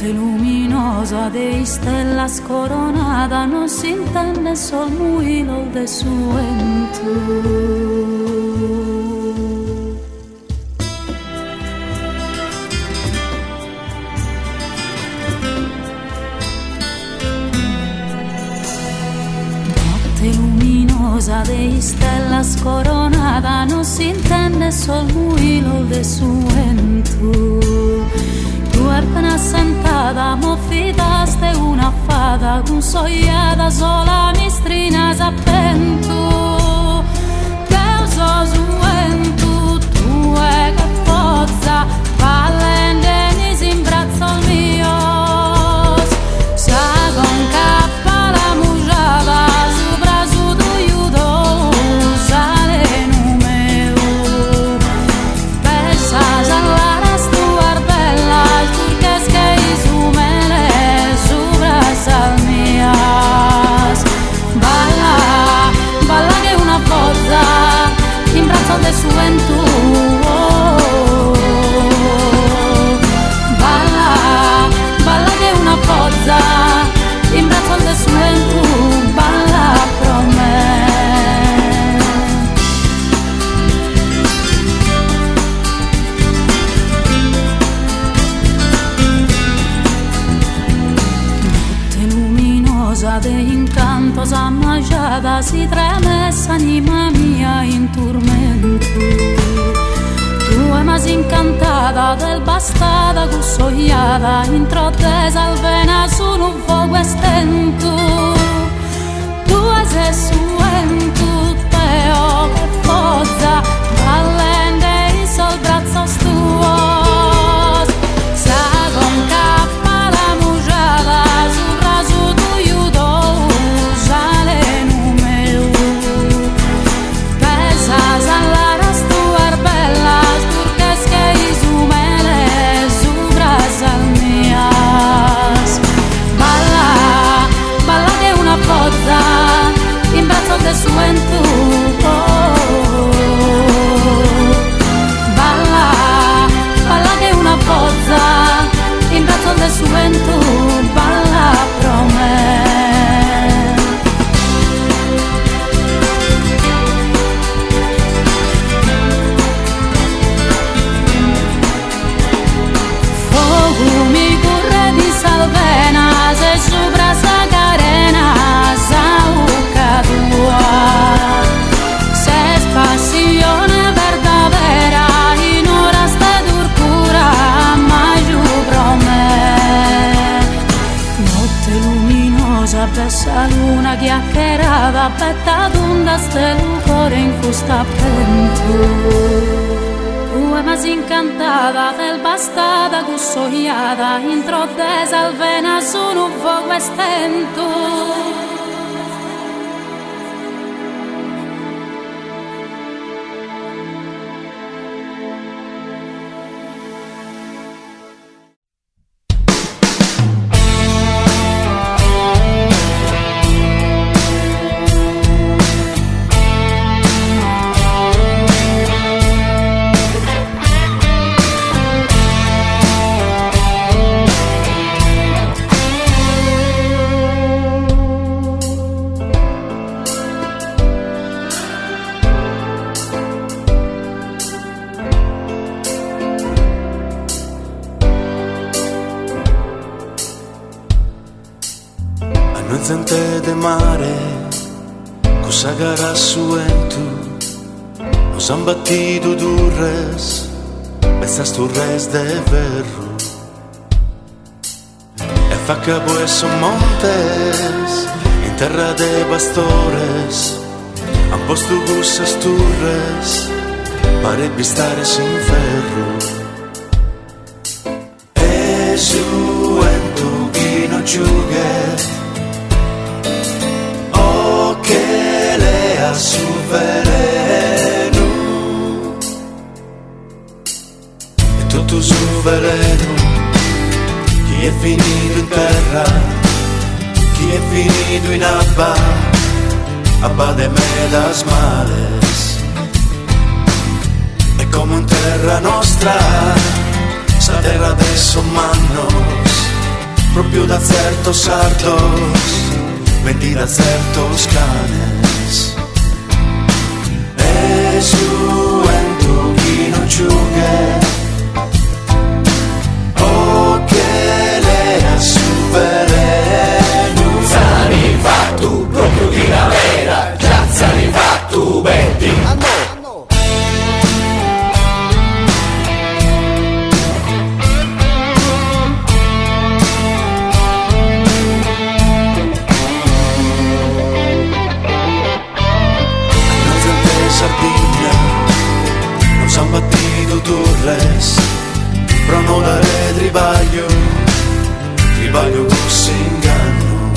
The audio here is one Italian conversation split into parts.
Notte luminosa de stellas coronada, non si intende sol muilo de su vento. De stellas coronada, non si intende sol muilo de su vento. Tu appena sentada mo fidaste una fada, con sogliada sola mistrina s'appento. Causo su vento, tu è che forza, vallende mi si imbrazzo il mio. Sa con cappa la mujada, de su vento, balla, balla che una pozza, in braccio del suo vento, balla pro me. Notte luminosa de incanto s'ammagiata, si tremessa anima mia in tormento. Tu è mas incantata del bastada cussogliata, introttesa al vena su un fuoco estento. Tu è se suento teo che forza, vallende i sol brazzos tuos. Sa con cappa la mujada, su raso tu iudo, sale numero. Pesas alla stuar bellas, turques que isumele, subras almias. Balla, balla che una pozza, in braccio del suo vento. Balla, balla che una pozza, in braccio del suo vento, balla pro me. Mi corre di salvena, se sopra sa carena, sa uca tua. Se spassione verdadera, in ora sta tortura, ma giù pro me. Notte luminosa, bella luna chiacchierata, petta d'onda, ste lucore in custa pento. Tu è mas incantata del bastada cussogliata, introttesa al vena su un fuoco estento. Zente de mare, cosa gara suentu, nos han batido durres, besas turres de verro. E fa cabo e son montes, in terra de pastores, han posto bussas turres, pare bistare sin ferro. E suentu chi non ciughe, che lea su veleno, e tutto su veleno. Chi è finito in terra, chi è finito in abba de medas males. E come in terra nostra, sa terra de son manos, proprio da certos sardos, venti da certos canes. E su en tu chi non ciughe, o che le assuperenu. Sani fatto proprio di la vera, già sani fatto betti. Non s'han battido turres, però non dare tribaglio così inganno.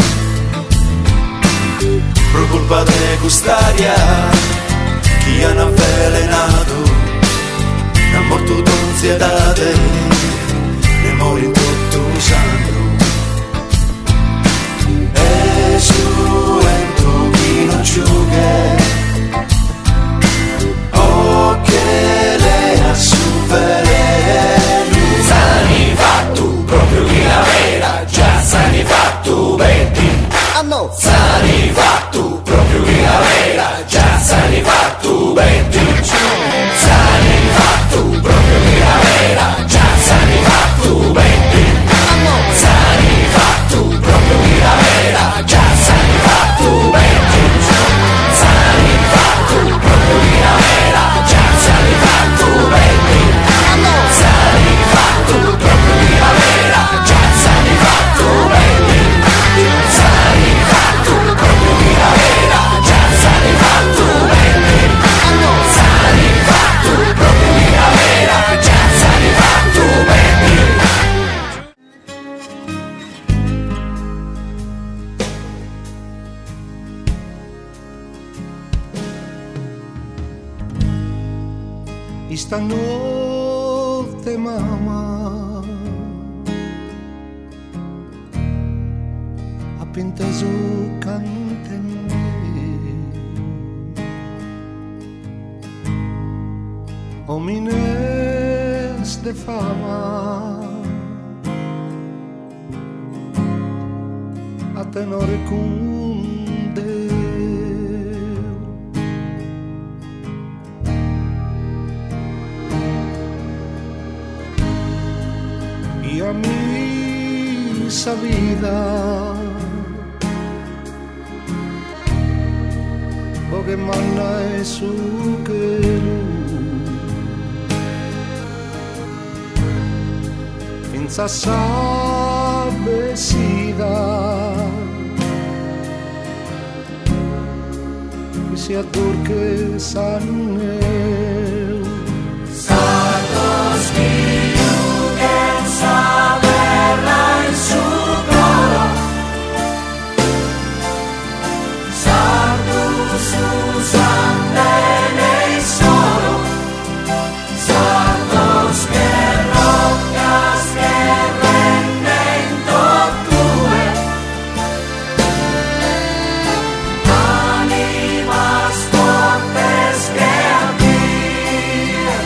Per colpa de custaria, chi hanno avvelenato, n'ha morto d'ansiedade, ne mori in tutto sanno. E su en tu chi non ciughe, che le assuperenu. Sani fatto proprio di la vera, già sani fatto betti. Sani fatto proprio di la vera, già sani fatto betti. Sani fatto proprio di la vera, già sani fatto betti. Sani fatto proprio di la vera, già sani fatto betti. Sani fatto proprio di la vera, già sani fatto betti. Sani fatto proprio di la vera, già sani fatto betti. Sani fatto proprio di la vera, già sani fatto betti. Sani fatto proprio di la vera, già sani fatto betti. Esta notte mamma ha pintato cante homines de fama a tenore cunde y a mi vida porque manna es su quero finza sabesida y si aturque saneu Sardos viugen saberla in su coro. Sardus usan bene solo. Sardos que rocas que renden toctue. Animas fortes que ardien.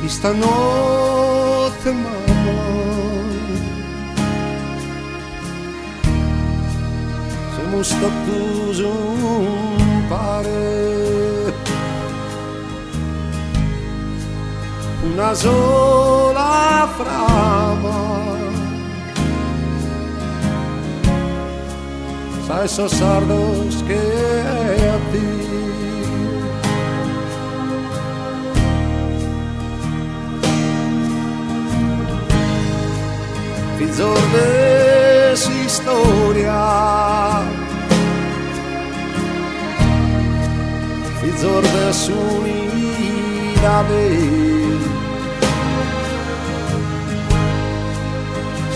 esta notte mamma siamo stati un pare una sola frama sai so sardos che a ti Fizzordes historia Fizzordes unidade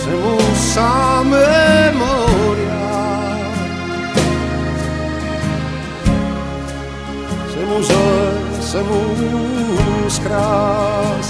Semus a memoria Semus cras